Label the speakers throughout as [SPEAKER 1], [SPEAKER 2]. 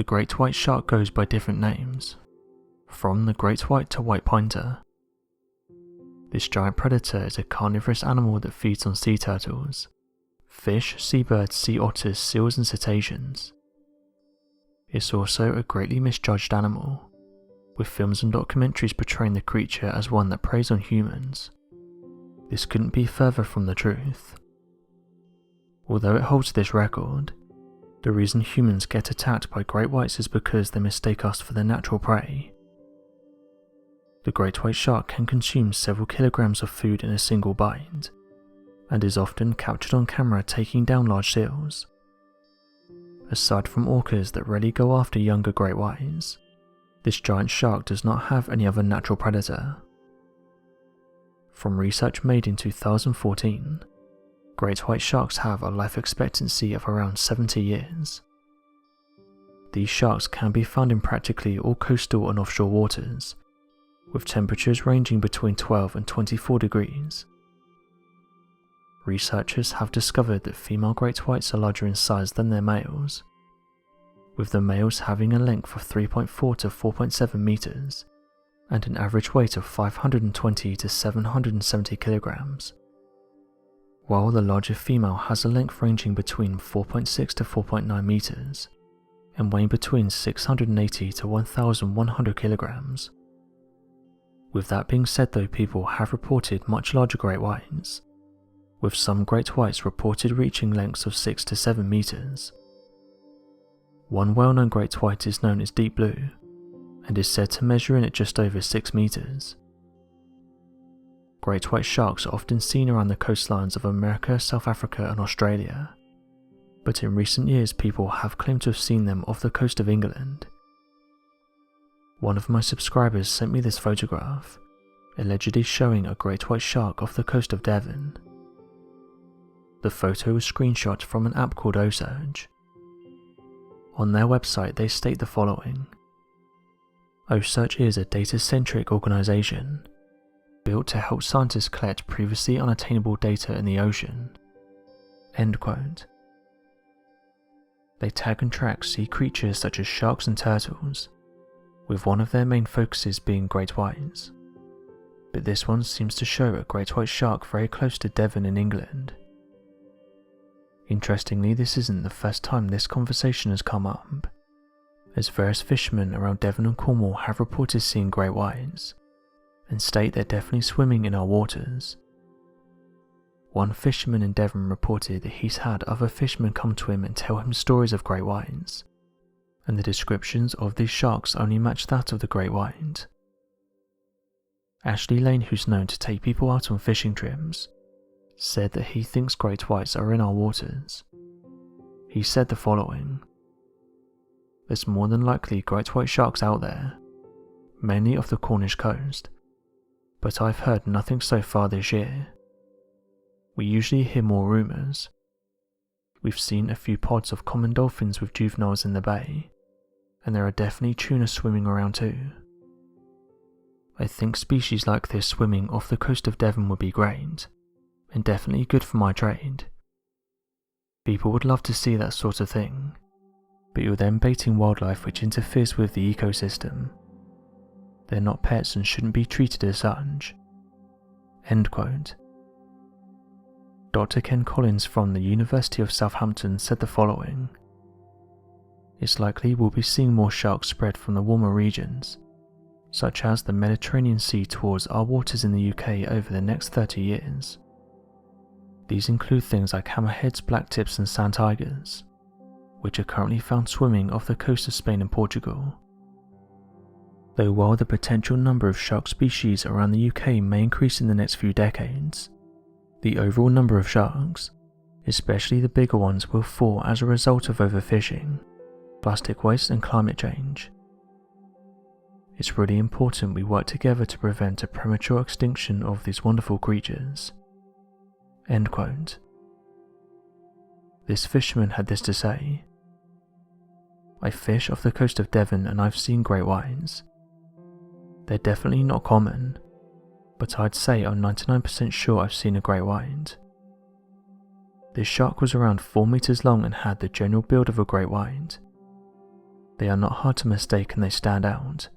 [SPEAKER 1] The great white shark goes by different names, from the great white to white pointer. This giant predator is a carnivorous animal that feeds on sea turtles, fish, seabirds, sea otters, seals and cetaceans. It's also a greatly misjudged animal, with films and documentaries portraying the creature as one that preys on humans. This couldn't be further from the truth. Although it holds this record, the reason humans get attacked by great whites is because they mistake us for their natural prey. The great white shark can consume several kilograms of food in a single bite, and is often captured on camera taking down large seals. Aside from orcas that rarely go after younger great whites, this giant shark does not have any other natural predator. From research made in 2014, great white sharks have a life expectancy of around 70 years. These sharks can be found in practically all coastal and offshore waters, with temperatures ranging between 12 and 24 degrees. Researchers have discovered that female great whites are larger in size than their males, with the males having a length of 3.4 to 4.7 meters and an average weight of 520 to 770 kilograms, while the larger female has a length ranging between 4.6 to 4.9 meters and weighing between 680 to 1,100 kilograms. With that being said though, people have reported much larger great whites, with some great whites reported reaching lengths of 6 to 7 meters. One well-known great white is known as deep blue, and is said to measure in at just over 6 meters. Great white sharks are often seen around the coastlines of America, South Africa and Australia, but in recent years people have claimed to have seen them off the coast of England. One of my subscribers sent me this photograph, allegedly showing a great white shark off the coast of Devon. The photo was screenshot from an app called OSearch. On their website they state the following: OSearch is a data-centric organisation built to help scientists collect previously unattainable data in the ocean. End quote. They tag and track sea creatures such as sharks and turtles, with one of their main focuses being great whites, but this one seems to show a great white shark very close to Devon in England. Interestingly, this isn't the first time this conversation has come up, as various fishermen around Devon and Cornwall have reported seeing great whites, and state they're definitely swimming in our waters. One fisherman in Devon reported that he's had other fishermen come to him and tell him stories of great whites, and the descriptions of these sharks only match that of the great white. Ashley Lane, who's known to take people out on fishing trips, said that he thinks great whites are in our waters. He said the following: "There's more than likely great white sharks out there, mainly off the Cornish coast, but I've heard nothing so far this year. We usually hear more rumours. We've seen a few pods of common dolphins with juveniles in the bay, and there are definitely tuna swimming around too. I think species like this swimming off the coast of Devon would be great, and definitely good for my trade. People would love to see that sort of thing, but you're then baiting wildlife which interferes with the ecosystem. They're not pets and shouldn't be treated as such." End quote. Dr. Ken Collins from the University of Southampton said the following: "It's likely we'll be seeing more sharks spread from the warmer regions, such as the Mediterranean Sea, towards our waters in the UK over the next 30 years. These include things like hammerheads, blacktips and sand tigers, which are currently found swimming off the coast of Spain and Portugal. Though while the potential number of shark species around the UK may increase in the next few decades, the overall number of sharks, especially the bigger ones, will fall as a result of overfishing, plastic waste and climate change. It's really important we work together to prevent a premature extinction of these wonderful creatures." End quote. This fisherman had this to say: "I fish off the coast of Devon and I've seen great whites. They're definitely not common, but I'd say I'm 99% sure I've seen a great white. This shark was around 4 meters long and had the general build of a great white. They are not hard to mistake and they stand out,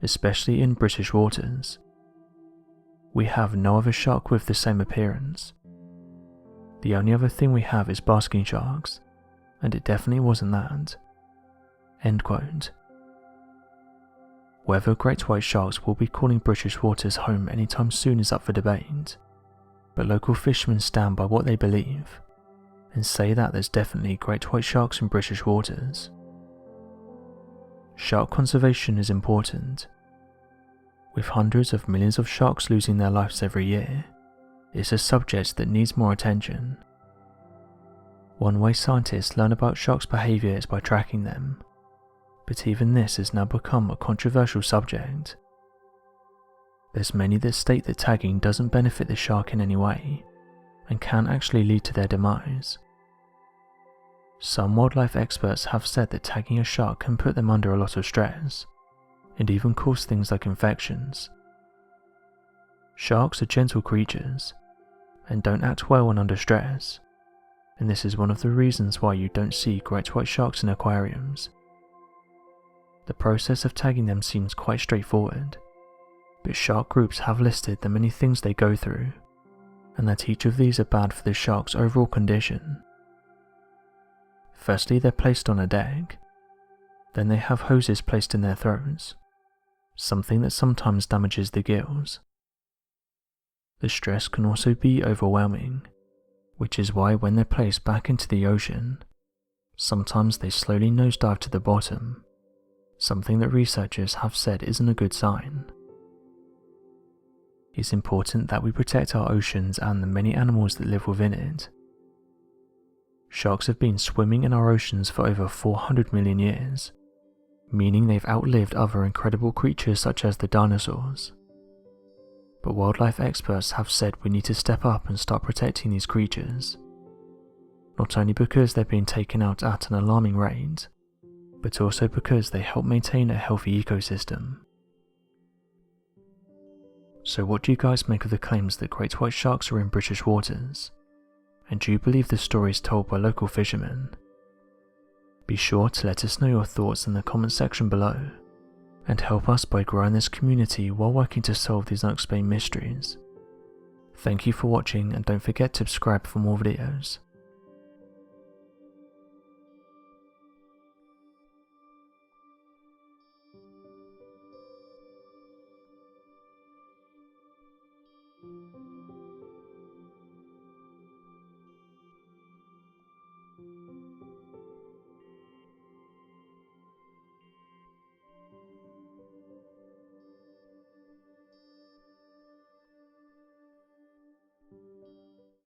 [SPEAKER 1] especially in British waters. We have no other shark with the same appearance. The only other thing we have is basking sharks, and it definitely wasn't that." End quote. Whether great white sharks will be calling British waters home anytime soon is up for debate, but local fishermen stand by what they believe and say that there's definitely great white sharks in British waters. Shark conservation is important. With hundreds of millions of sharks losing their lives every year, it's a subject that needs more attention. One way scientists learn about sharks' behaviour is by tracking them, but even this has now become a controversial subject. There's many that state that tagging doesn't benefit the shark in any way, and can actually lead to their demise. Some wildlife experts have said that tagging a shark can put them under a lot of stress, and even cause things like infections. Sharks are gentle creatures, and don't act well when under stress, and this is one of the reasons why you don't see great white sharks in aquariums. The process of tagging them seems quite straightforward, but shark groups have listed the many things they go through, and that each of these are bad for the shark's overall condition. Firstly, they're placed on a deck. Then they have hoses placed in their throats, something that sometimes damages the gills. The stress can also be overwhelming, which is why when they're placed back into the ocean, sometimes they slowly nosedive to the bottom, something that researchers have said isn't a good sign. It's important that we protect our oceans and the many animals that live within it. Sharks have been swimming in our oceans for over 400 million years, meaning they've outlived other incredible creatures such as the dinosaurs. But wildlife experts have said we need to step up and start protecting these creatures, not only because they're being taken out at an alarming rate, but also because they help maintain a healthy ecosystem. So what do you guys make of the claims that great white sharks are in British waters? And do you believe the stories told by local fishermen? Be sure to let us know your thoughts in the comment section below, and help us by growing this community while working to solve these unexplained mysteries. Thank you for watching, and don't forget to subscribe for more videos.